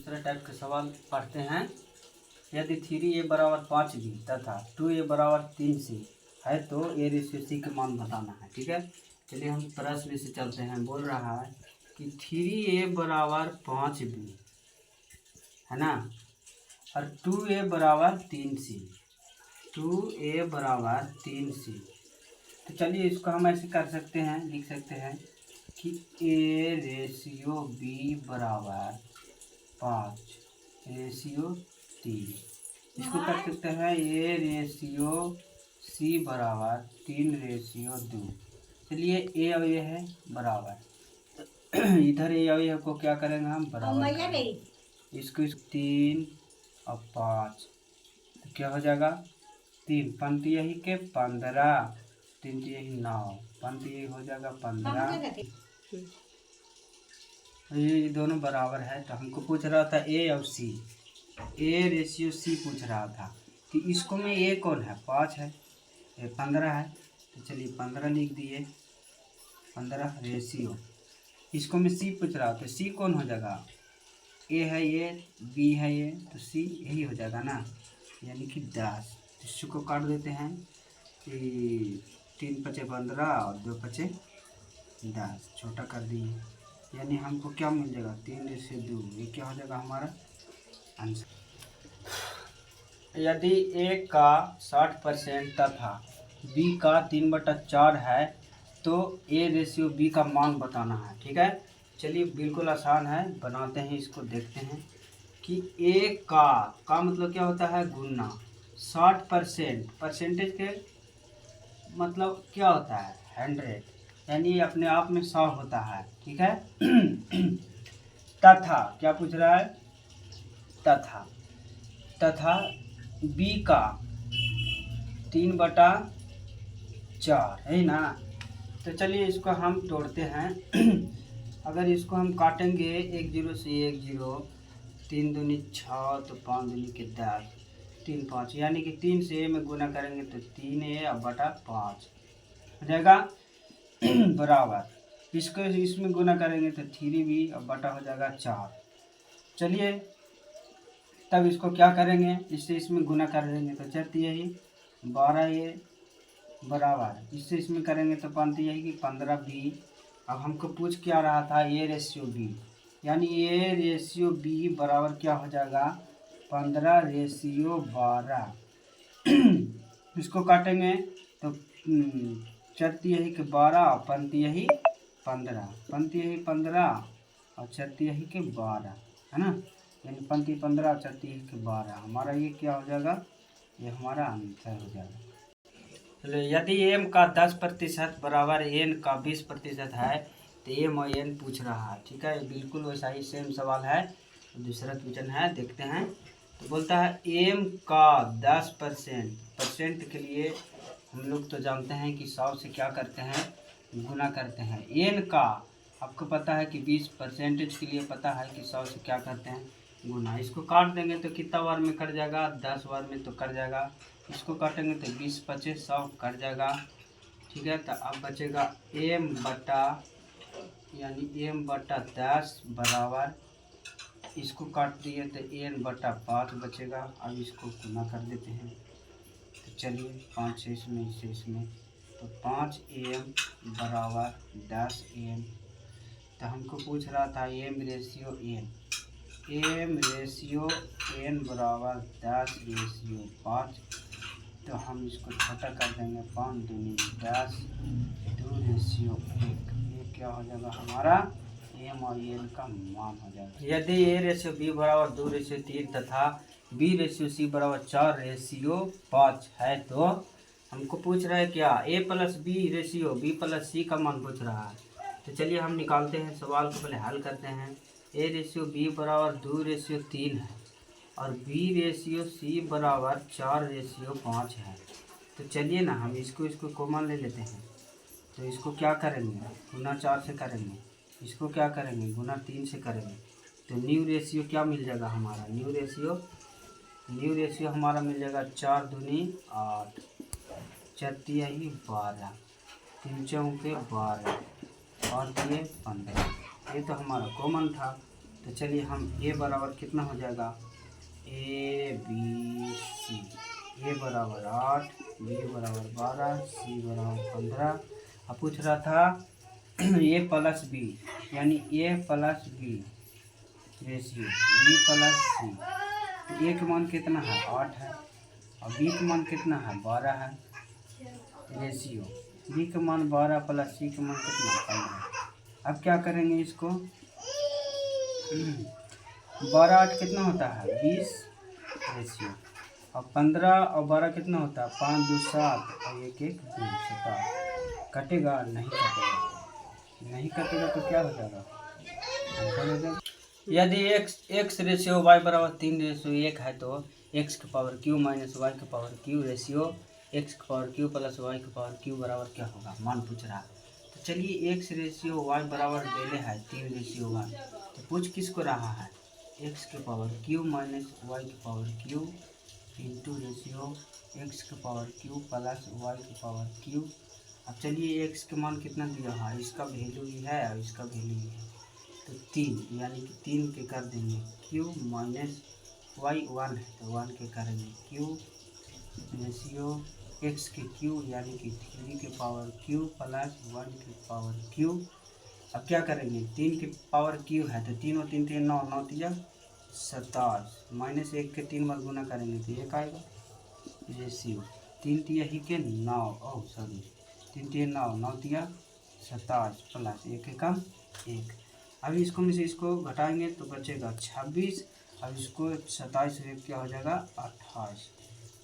दूसरा टाइप का सवाल पढ़ते हैं। यदि 3a बराबर 5b तथा 2a बराबर 3c है तो a रेशियो c का मान बताना है। ठीक है, चलिए हम प्रश्न से चलते हैं। बोल रहा है कि 3a बराबर 5b है ना, और 2a बराबर 3c, 2a बराबर 3c। तो चलिए इसको हम ऐसे कर सकते हैं, लिख सकते हैं कि a रेशियो b बराबर 5 रेशियो 3। इसको कर सकते हैं a रेशियो c बराबर 3 रेशियो 2। चलिए a और ये है बराबर इधर a और ये को क्या करेंगे हम बराबर करेंगे। इसको 3 और 5 तो क्या हो जाएगा 3 पंक्ति यही के 15, 3 यही 9 पंक्ति यही हो जाएगा 15। ये दोनों बराबर है। तो हमको पूछ रहा था ए और सी, ए रेशियो सी पूछ रहा था कि इसको में ए कौन है 5 है, ये 15 है। तो चलिए 15 लिख दिए, 15 रेशियो। इसको में सी पूछ रहा था, सी कौन हो जाएगा, ए है ये, बी है ये, तो सी यही हो जाएगा ना, यानी कि 10। इसी को काट देते हैं कि 3 × 5 = 15 और 2 × 5 = 10, छोटा कर दिए। यानी हमको क्या मिल जाएगा 3 रेशियो 2। ये क्या हो जाएगा हमारा आंसर। यदि ए का 60% तथा बी का 3/4 है तो ए रेशियो बी का मान बताना है। ठीक है, चलिए बिल्कुल आसान है, बनाते हैं इसको, देखते हैं कि ए का मतलब क्या होता है गुना। 60% परसेंटेज के मतलब क्या होता है 100, यानी अपने आप में 100 होता है। ठीक है तथा क्या पूछ रहा है, तथा बी का 3/4 है ना। तो चलिए इसको हम तोड़ते हैं अगर इसको हम काटेंगे 1 0 से 1 0, 3 दूनी 6 तो 5 दूनी के 10, 3 5, यानी कि 3 से ए में गुना करेंगे तो 3a और बटा 5 हो जाएगा बराबर। इसको इसमें गुना करेंगे तो 3b और बटा हो जाएगा 4। चलिए तब इसको क्या करेंगे, इससे इसमें गुना कर देंगे तो 4 यही 12 ये बराबर, इससे इसमें करेंगे तो 5 यही कि 15b। अब हमको पूछ क्या रहा था ए रेशियो बी, यानी ए रेशियो बी बराबर क्या हो जाएगा 15 रेशियो 12। इसको काटेंगे तो 4 यही के 12 और 5 यही 15, 5 यही 15 और 4 यही के 12 है ना, यानी 5 15 और 4 यही के 12। हमारा ये क्या हो जाएगा, ये हमारा आंसर हो जाएगा। चलो यदि एम का 10% बराबर एन का 20% है तो एम और एन पूछ रहा है। ठीक है, बिल्कुल वैसा ही सेम सवाल है, दूसरा क्वेश्चन है, देखते हैं। तो बोलता है एम का 10% के लिए हम लोग तो जानते हैं कि 100 से क्या करते हैं गुना करते हैं। एन का आपको पता है कि 20% के लिए पता है कि 100 से क्या करते हैं गुना। इसको काट देंगे तो कितना बार में कट जाएगा 10 बार में तो कट जाएगा। इसको काटेंगे तो 20 × 5 = 100 कट जाएगा। ठीक है, तो अब बचेगा एम बटा, यानी एम बटा 10 बराबर, इसको काट दिए तो एन बटा 5 बचेगा। अब इसको गुना कर देते हैं तो चलिए 5 से इसमें, इससे इसमें, तो 5m बराबर 10m। तो हमको पूछ रहा था M ratio N, M ratio N बराबर 10 रेशियो 5। तो हम इसको छोटा कर देंगे, 5 दूनी 10, 2 रेशियो 1। ये क्या हो जाएगा हमारा एम और एन का मान हो जाएगा। यदि ए रेशियो बी बराबर 2 रेशियो 3 तथा बी रेशियो सी बराबर 4 रेशियो 5 है तो हमको पूछ रहा है क्या A plus B ratio B plus C का मान पूछ रहा है। तो चलिए हम निकालते हैं, सवाल को पहले हल करते हैं। ए रेशियो बी बराबर 2 रेशियो 3 है और बी रेशियो सी बराबर 4 रेशियो 5 है। तो चलिए ना हम इसको कॉमन ले लेते हैं। तो इसको क्या करेंगे गुना 4 से करेंगे, इसको क्या करेंगे गुना 3 से करेंगे। तो न्यू रेशियो क्या मिल जाएगा हमारा, न्यू रेशियो हमारा मिल जाएगा 4 दूनी 8, 4 यही 12, 3 चौके 12 और ये 15। ये तो हमारा कॉमन था। तो चलिए हम ए बराबर कितना हो जाएगा, ए बी सी, ए बराबर 8, बी बराबर 12, सी बराबर 15। अब पूछ रहा था ए प्लस बी, यानी A plus B ratio B plus C. तो ए का मान कितना है, 8 है, और बी का मान कितना है, 12 है। रेशियो बी का मान 12 प्लस सी का मान कितना, 15। अब क्या करेंगे इसको, 12 8 कितना होता है, 20 रेशियो, और 15 और 12 कितना होता है, 5 2 7 और 1 1 2 7। कटेगा, नहीं कटेगा, नहीं कटेगा तो क्या हो जाएगा, यदि x रेशियो y बराबर 3 रेशियो 1 है तो x की पावर q माइनस वाई की पावर q रेशियो x की पावर q प्लस वाई की पावर q बराबर क्या होगा, मान पूछ रहा है। तो चलिए x रेशियो y बराबर पहले है 3 रेशियो 1, तो पूछ किसको रहा है, x की पावर q माइनस वाई की power q into ratio x की पावर q प्लस वाई की पावर q। अब चलिए x के मान कितना दिया है, इसका वैल्यू भी है और इसका वैल्यू भी है, तो 3, यानी कि 3 के कर देंगे q माइनस वाई 1 है तो 1 के करेंगे q रेशियो x के q, यानी कि 3 के पावर q प्लस 1 के पावर q। अब क्या करेंगे, 3 के पावर q है तो 3 और 3 3 9 9 तिया 27, माइनस 1 के 3 बार गुना करेंगे तो 1 आएगा। रेशियो 3 तिया ही के 9, ओह सॉरी 3 3 9 9 तिया 27 प्लस 1 एकम 1। अब इसको में से इसको घटाएंगे तो बचेगा 26। अब इसको 27 से क्या हो जाएगा, 28,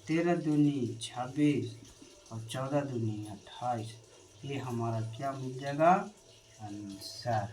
13 दूनी 26 और 14 दूनी 28। ये हमारा क्या मिल जाएगा, आंसर।